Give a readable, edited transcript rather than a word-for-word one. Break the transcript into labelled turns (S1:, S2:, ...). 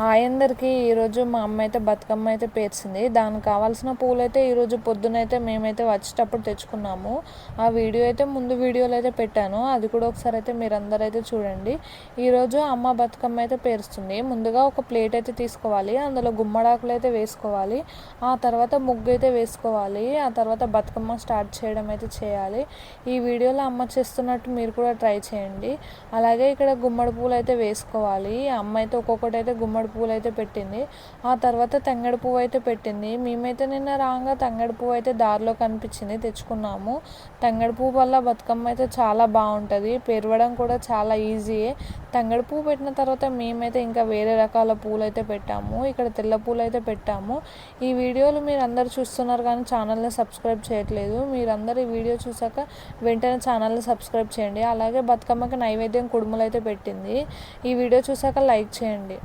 S1: Hi అందరికీ. ఈరోజు మా అమ్మ అయితే బతుకమ్మ అయితే పేర్చింది. దానికి కావాల్సిన పూలైతే ఈరోజు పొద్దునైతే మేమైతే వచ్చేటప్పుడు తెచ్చుకున్నాము. ఆ వీడియో అయితే ముందు వీడియోలో అయితే పెట్టాను, అది కూడా ఒకసారి అయితే మీరందరూ అయితే చూడండి. ఈరోజు అమ్మ బతుకమ్మ అయితే పేరుస్తుంది. ముందుగా ఒక ప్లేట్ అయితే తీసుకోవాలి, అందులో గుమ్మడాకులు అయితే వేసుకోవాలి, ఆ తర్వాత ముగ్గు అయితే వేసుకోవాలి, ఆ తర్వాత బతుకమ్మ స్టార్ట్ చేయడం అయితే చేయాలి. ఈ వీడియోలో అమ్మ చేస్తున్నట్టు మీరు కూడా ట్రై చేయండి. అలాగే ఇక్కడ గుమ్మడి పూలు అయితే వేసుకోవాలి. అమ్మ అయితే ఒక్కొక్కటి అయితే గుమ్మడి పువ్వులు అయితే పెట్టింది, ఆ తర్వాత తంగెడు పువ్వు అయితే పెట్టింది. మేమైతే నిన్న రాగా తంగెడు పువ్వు అయితే దారిలో కనిపించింది, తెచ్చుకున్నాము. తంగెడు పువ్వు వల్ల బతుకమ్మ అయితే చాలా బాగుంటుంది, పెరవడం కూడా చాలా ఈజీయే. తంగెడు పువ్వు పెట్టిన తర్వాత మేమైతే ఇంకా వేరే రకాల పూలు అయితే పెట్టాము. ఇక్కడ తెల్ల పూలు అయితే పెట్టాము. ఈ వీడియోలు మీరు అందరు చూస్తున్నారు కానీ ఛానల్ని సబ్స్క్రైబ్ చేయట్లేదు. మీరందరూ ఈ వీడియో చూసాక వెంటనే ఛానల్ని సబ్స్క్రైబ్ చేయండి. అలాగే బతుకమ్మకి నైవేద్యం కుడుములు అయితే పెట్టింది. ఈ వీడియో చూసాక లైక్ చేయండి.